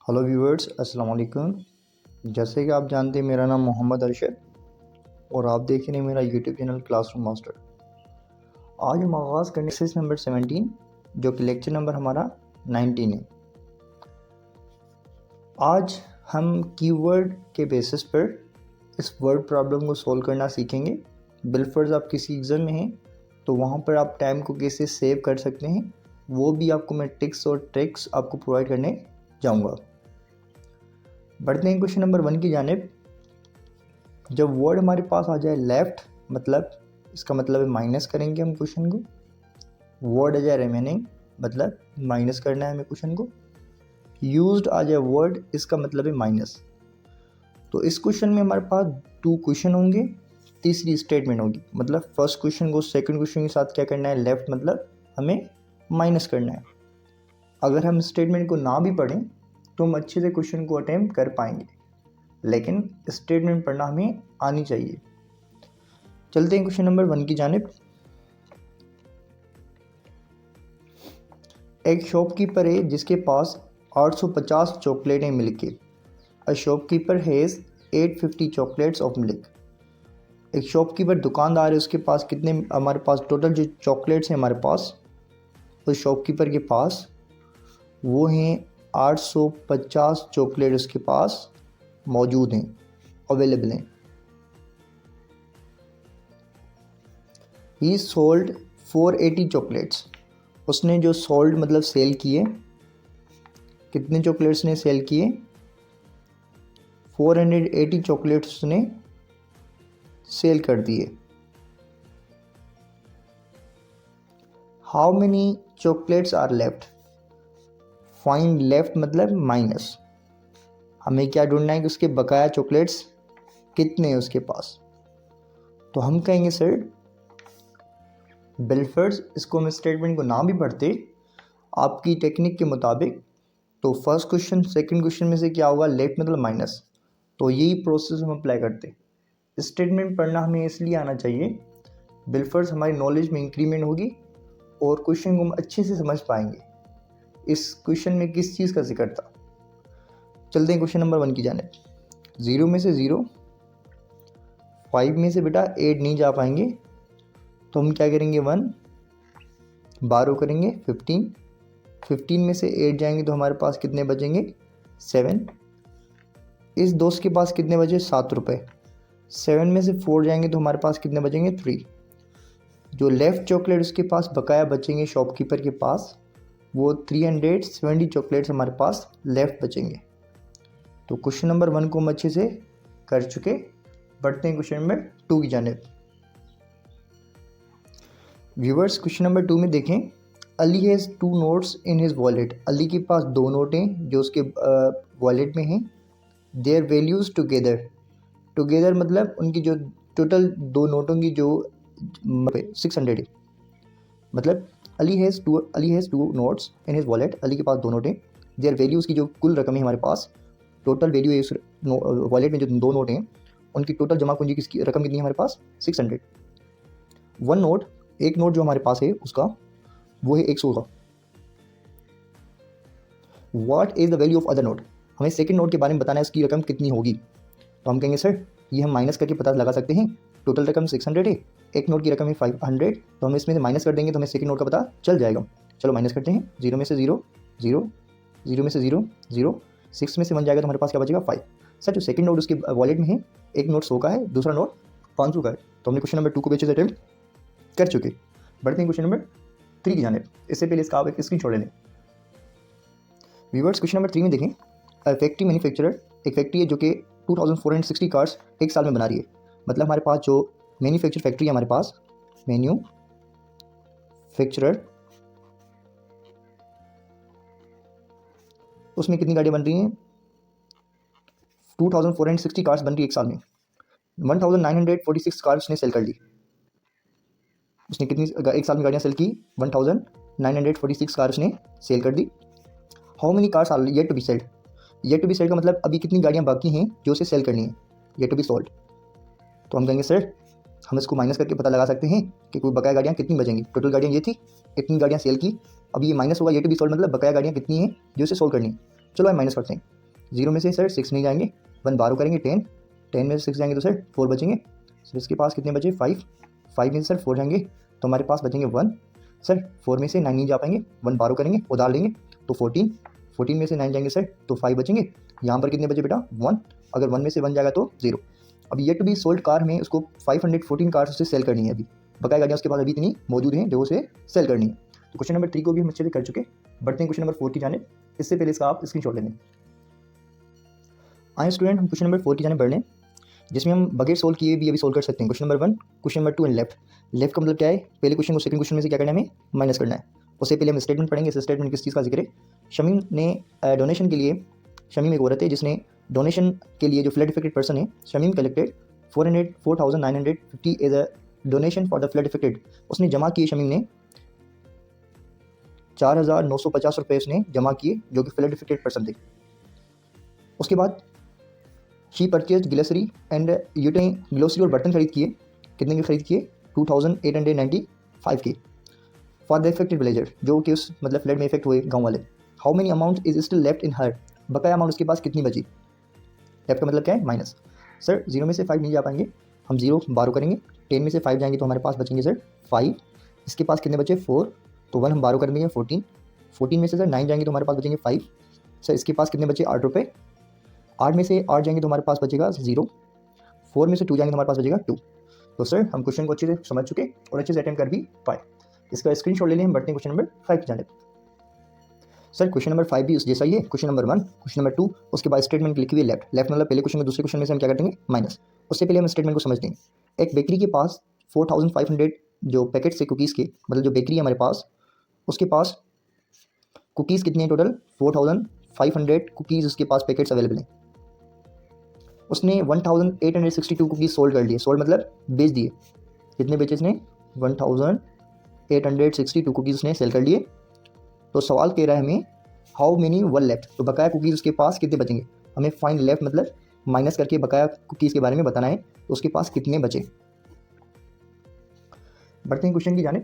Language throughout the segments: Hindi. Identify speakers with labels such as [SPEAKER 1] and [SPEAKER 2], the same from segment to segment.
[SPEAKER 1] हेलो व्यूवर्स, अस्सलाम वालेकुम। जैसे कि आप जानते हैं, मेरा नाम मोहम्मद अरशद और आप देख रहे हैं मेरा यूट्यूब चैनल क्लासरूम मास्टर। आज हम आगाज़ करने एक्सरसाइज नंबर 17, जो कि लेक्चर नंबर हमारा 19 है। आज हम कीवर्ड के बेसिस पर इस वर्ड प्रॉब्लम को सॉल्व करना सीखेंगे। बिलफर्ज आप किसी एग्ज़ाम में हैं तो वहाँ पर आप टाइम को कैसे सेव कर सकते हैं, वो भी आपको मैं टिप्स और ट्रिक्स आपको प्रोवाइड करने जाऊँगा। बढ़ते हैं क्वेश्चन नंबर 1 की जानिब। जब वर्ड हमारे पास आ जाए लेफ़्ट, मतलब इसका मतलब है माइनस करेंगे हम क्वेश्चन को। वर्ड आ जाए रिमेनिंग, मतलब माइनस करना है हमें क्वेश्चन को। यूज्ड आ जाए वर्ड, इसका मतलब है माइनस। तो इस क्वेश्चन में हमारे पास 2 क्वेश्चन होंगे, तीसरी स्टेटमेंट होगी। मतलब फर्स्ट क्वेश्चन को सेकंड क्वेश्चन के साथ क्या करना है, लेफ़्ट मतलब हमें माइनस करना है। अगर हम स्टेटमेंट को ना भी पढ़ें तो हम अच्छे से क्वेश्चन को अटेम्प्ट कर पाएंगे, लेकिन स्टेटमेंट पढ़ना हमें आनी चाहिए। चलते हैं क्वेश्चन नंबर 1 की जानिब। एक शॉपकीपर है जिसके पास 850 चॉकलेटें मिल्क के। A shopkeeper has 850 chocolates of milk. एक शॉपकीपर दुकानदार है, उसके पास कितने, हमारे पास टोटल जो चॉकलेट्स हैं हमारे पास उस शॉपकीपर के पास वो हैं 850 चॉकलेट उसके पास मौजूद हैं, अवेलेबल हैं। ही सोल्ड 480 चॉकलेट्स। उसने जो सोल्ड मतलब सेल किए, कितने चॉकलेट्स ने सेल किए, 480 चॉकलेट्स उसने सेल कर दिए। How many chocolates are left. Find left मतलब माइनस। हमें क्या ढूंढना है कि उसके बकाया चॉकलेट्स कितने हैं उसके पास। तो हम कहेंगे सर बिलफर्स, इसको हम स्टेटमेंट को ना भी पढ़ते आपकी टेक्निक के मुताबिक, तो फर्स्ट क्वेश्चन सेकंड क्वेश्चन में से क्या होगा, लेफ्ट मतलब माइनस। तो यही प्रोसेस हम अप्लाई करते। स्टेटमेंट पढ़ना हमें इसलिए आना चाहिए, बिलफर्स हमारी नॉलेज में इंक्रीमेंट होगी और क्वेश्चन को हम अच्छे से समझ पाएंगे इस क्वेश्चन में किस चीज़ का जिक्र था। चलते हैं क्वेश्चन नंबर 1 की जानिब। 0 में से 0, 5 में से बेटा 8 नहीं जा पाएंगे, तो हम क्या करेंगे 1, 12 करेंगे 15, 15 में से 8 जाएंगे तो हमारे पास कितने बचेंगे 7। इस दोस्त के पास कितने बचे 7 रुपये। 7 में से 4 जाएंगे तो हमारे पास कितने बचेंगे 3। जो लेफ़्ट चॉकलेट उसके पास बकाया बचेंगे शॉपकीपर के पास, वो 370 चॉकलेट्स हमारे पास लेफ़्ट बचेंगे। तो क्वेश्चन नंबर 1 को हम अच्छे से कर चुके। बढ़ते हैं क्वेश्चन नंबर 2 की जानिब। व्यूवर्स, क्वेश्चन नंबर 2 में देखें, Ali has 2 notes in his wallet. Ali के पास 2 नोट हैं जो उसके वॉलेट में हैं। देयर वैल्यूज़ टुगेदर मतलब उनकी जो टोटल 2 नोटों की जो 600 है। मतलब Ali has two notes in his wallet, Ali के पास 2 नोट हैं। देयर वैल्यूज़ की जो कुल रकम है हमारे पास, टोटल वैल्यू है उस वॉलेट में जो 2 नोट हैं उनकी टोटल जमा पूंजी की रकम कितनी है हमारे पास 600। वन नोट, एक नोट जो हमारे पास है उसका वो है 100 का। What is the value of other note. हमें सेकंड नोट के बारे में बताना है उसकी रकम कितनी होगी। तो हम कहेंगे सर ये हम माइनस करके पता लगा सकते हैं। टोटल रकम 600 है, एक नोट की रकम है 500, तो हम इसमें से माइनस कर देंगे तो हमें सेकंड नोट का पता चल जाएगा। चलो माइनस करते हैं। 0 में से 0, 0, 0 में से 0, 0, 6 में से 1 जाएगा तो हमारे पास क्या बचेगा 5। सर जो सेकंड नोट उसके वॉलेट में है, एक नोट 100 का है, दूसरा नोट 500 का है। तो हमने क्वेश्चन नंबर 2 को भी अच्छे से अटेम्प्ट कर चुके। बढ़ते हैं क्वेश्चन नंबर 3 की जानिब। इससे पहले इसका आप एक स्क्रीन छोड़ लें। व्यूवर्स, क्वेश्चन नंबर 3 में देखें, फैक्ट्री मैन्युफैक्चरर, एक फैक्ट्री है जो कि 2460 कार्स एक साल में बना रही है। मतलब हमारे पास जो मैन्युफैक्चर फैक्ट्री है, हमारे पास मैन्युफैक्चरर, उसमें कितनी गाड़ियाँ बन रही हैं 2460 कार्स बन रही है एक साल में। 1946 कार्स ने सेल कर ली। उसने कितनी एक साल में गाड़ियाँ सेल की 1946 कार्स ने सेल कर दी। How many cars are yet to be selled. Yet to be selled का मतलब अभी कितनी गाड़ियाँ बाकी हैं जो उसे सेल करनी है, येट टू बी सोल्ड। तो हम कहेंगे सर हम इसको माइनस करके पता लगा सकते हैं कि कोई बकाया गाड़ियाँ कितनी बचेंगी। टोटल गाड़ियाँ ये थी, इतनी गाड़ियाँ सेल की, अभी ये माइनस होगा येट टू बी सोल्ड मतलब बकाया गाड़ियाँ कितनी हैं जो उसे सोल्व करनी है। चलो हम माइनस करते हैं। 0 में से सर 6 नहीं जाएंगे, 1 बारो करेंगे 10, 10 में से 6 जाएंगे तो सर 4 बचेंगे। सर इसके पास कितने बचे 5, 5 में से सर 4 जाएंगे तो हमारे पास बचेंगे 1। सर 4 में से 9 नहीं जा पाएंगे, 1 बारो करेंगे वो डाल देंगे तो 14, 14 में से 9 जाएंगे सर तो 5 बचेंगे। यहाँ पर कितने बचे बेटा 1, अगर 1 में से 1 जाएगा तो 0। अब ये टू बी सोल्ड कार हमें उसको 514 कार्स उससे सेल करनी है, अभी बकाया गाड़ियाँ उसके पास अभी इतनी मौजूद हैं जो उसे सेल करनी है। तो क्वेश्चन नंबर 3 को भी हम अच्छे से कर चुके, बढ़ते हैं क्वेश्चन नंबर 4 की जाने। इससे पहले इसका आप स्क्रीनशॉट ले लें। आए स्टूडेंट हम क्वेश्चन नंबर 4 की जाने बढ़ लें, जिसमें हम बगैर सोल्व किए भी अभी सोल्व कर सकते हैं। Question number 1, question number 2 and left. Left का मतलब क्या है, पहले क्वेश्चन को सेकंड क्वेश्चन में से क्या करना है, हमें माइनस करना है। उससे पहले हम स्टेटमेंट पढ़ेंगे। इस स्टेटमेंट किस चीज़ का जिक्र है, शमीम ने डोनेशन के लिए, शमीम एक औरत है जिसने डोनेशन के लिए जो फ्लड इफेक्टेड पर्सन है, Shamim collected 4,950 as a donation for the flood affected. उसने जमा किए, शमीम ने 4,950 रुपये उसने जमा किए जो कि फ्लड इफेक्टेड पर्सन थे। उसके बाद शी परचेज ग्लेसरी एंड यूटेन, ग्लोसरी और बर्तन खरीद किए, कितने के खरीद किए 2,895 के फॉर द इफेक्टेड विलेजर, जो कि उस मतलब फ्लड में इफेक्ट हुए गाँव वाले। How many amount is still left in her, बकाया अमाउंट उसके पास कितनी बची। लेफ्ट का मतलब क्या है माइनस। सर 0 में से 5 नहीं जा पाएंगे, हम 0 बारो करेंगे, 10 में से 5 जाएंगे तो हमारे पास बचेंगे सर 5। इसके पास कितने बचे 4, तो 1 हम बारो कर देंगे 14, 14 में से सर 9 जाएंगे तो हमारे पास बचेंगे 5। सर इसके पास कितने बचे 8 रुपये, 8 में से 8 जाएंगे तो हमारे पास बचेगा 0, 4 में से 2 जाएंगे तो हमारे पास बचेगा 2। तो सर हम क्वेश्चन को अच्छे से समझ चुके और अच्छे से अटेम्प्ट कर भी पाए। इसका स्क्रीनशॉट ले लें, हम बढ़ते हैं क्वेश्चन नंबर 5 की जाने। सर क्वेश्चन नंबर 5 भी उस जैसा ही है, क्वेश्चन नंबर 1, क्वेश्चन नंबर 2, उसके बाद स्टेटमेंट लिखी हुई लेफ्ट। लेफ्ट मतलब पहले क्वेश्चन में दूसरे क्वेश्चन में से हम क्या कर देंगे माइनस। उससे पहले हम स्टेटमेंट को समझ देंगे। एक बेकरी के पास 4,500 जो पैकेट से कुकीज़ के, मतलब जो बेकरी है हमारे पास, उसके पास कुकीज़ कितने हैं टोटल 4,500 कुकीज़ उसके पास पैकेट्स अवेलेबल हैं। उसने 1,862 कुकीज़ सोल्ड कर लिए, सोल्ड मतलब बेच दिए। कितने बेचे इसने 1,862 कुकीज़ उसने सेल कर लिए। तो सवाल कह रहा है हमें हाउ मेनी वन लेफ्ट, तो बकाया कुकीज़ उसके पास कितने बचेंगे। हमें फाइंड लेफ्ट मतलब माइनस करके बकाया कुकीज़ के बारे में बताना है, तो उसके पास कितने बचे। बढ़ते हैं क्वेश्चन की जाने।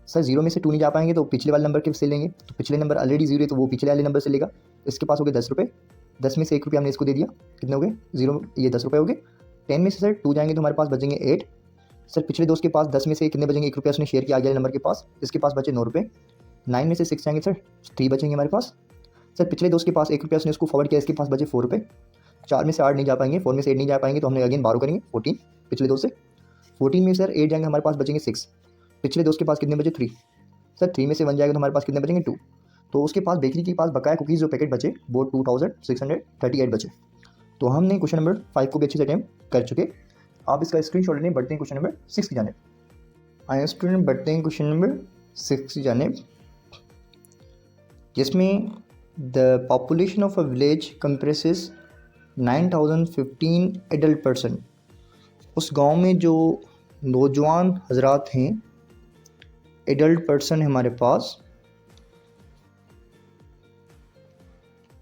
[SPEAKER 1] सर 0 में से 2 नहीं जा पाएंगे तो पिछले वाले नंबर के से लेंगे, तो पिछले नंबर ऑलरेडी 0 है तो वो पिछले वाले नंबर से लेगा। इसके पास हो गए 10 रुपये, 10 में से 1 रुपया हमने इसको दे दिया, कितने हो गए 0, ये 10 रुपये हो गए। 10 में से सर 2 जाएंगे तो हमारे पास बचेंगे 8। सर पिछले दोस्त के पास 10 में से कितने बचेंगे, 1 रुपया उसने शेयर किया आगे वाले नंबर के पास, इसके पास बचे 9 रुपये। 9 में से 6 जाएंगे सर 3 बचेंगे हमारे पास। सर पिछले दोस्त के पास 1 रुपया उसने उसको फॉरवर्ड किया, इसके पास बचे 4 रुपये। 4 में से 8 नहीं जा पाएंगे, 4 में से 8 नहीं जा पाएंगे तो हमने अगेन बारो करेंगे 14 पिछले दोस्त से। 14 में सर 8 जाएंगे हमारे पास बचेंगे 6। पिछले दोस्त के पास कितने बचे 3। सर 3 में से 1 जाएगा तो हमारे पास कितने बचेंगे 2। तो उसके पास बेकरी के पास बकाया कुकीज़ जो पैकेट बचे वो 2,638 बचे। तो हमने क्वेश्चन नंबर 5 को भी अच्छे से अटेम्प्ट कर चुके। आप इसका स्क्रीनशॉट लेने, बढ़ते हैं क्वेश्चन नंबर 6 की जाने। आए स्टूडेंट बढ़ते हैं क्वेश्चन नंबर 6 की जाने, जिसमें the population of a village compresses 9,015 adult person. उस गांव में जो नौजवान हजरात हैं, एडल्ट पर्सन है हमारे पास,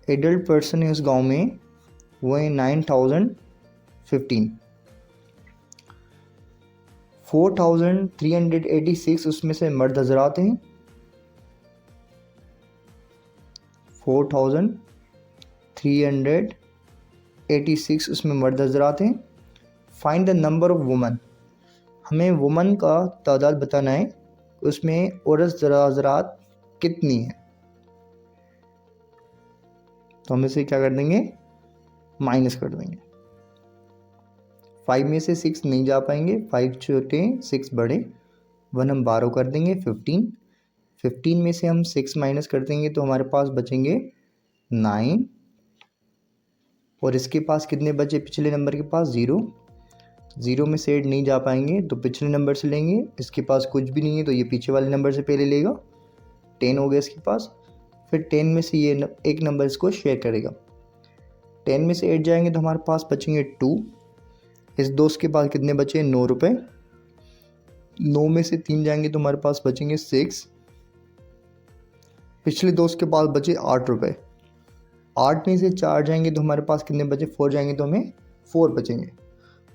[SPEAKER 1] एडल्ट पर्सन है उस गांव में, वो है 9,015। 4,386 उसमें से मर्द हजरात हैं, 4,386 उसमें मर्द हजरात हैं। Find the number of woman, हमें वुमन का तादाद बताना है, उसमें औरत हजरात कितनी है। तो हम इसे क्या कर देंगे माइनस कर देंगे। 5 में से 6 नहीं जा पाएंगे, 5 छोटे 6 बड़े, 1 हम बारो कर देंगे 15। 15 में से हम 6 माइनस कर देंगे तो हमारे पास बचेंगे 9। और इसके पास कितने बचे पिछले नंबर के पास 0। 0 में से 8 नहीं जा पाएंगे तो पिछले नंबर से लेंगे, इसके पास कुछ भी नहीं है तो ये पीछे वाले नंबर से पहले लेगा, 10 हो गया इसके पास। फिर 10 में से ये एक नंबर इसको शेयर करेगा। 10 में से 8 जाएंगे तो हमारे पास बचेंगे 2। इस दोस्त के पास कितने बचे 9 रुपये। 9 में से 3 जाएंगे तो हमारे पास बचेंगे 6। पिछले दोस्त के पास बचे 8 रुपये। 8 में से 4 जाएंगे तो हमारे पास कितने बचे 4 जाएंगे तो हमें 4 बचेंगे।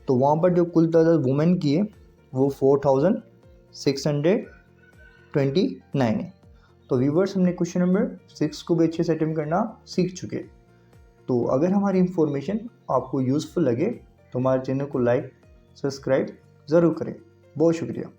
[SPEAKER 1] तो वहाँ पर जो कुल तादाद वुमेन की है वो 4,629 है। तो व्यूवर्स हमने क्वेश्चन नंबर 6 को भी अच्छे से अटेम्प्ट करना सीख चुके। तो अगर हमारी इन्फॉर्मेशन आपको यूज़फुल लगे तो हमारे चैनल को लाइक सब्सक्राइब ज़रूर करें। बहुत शुक्रिया।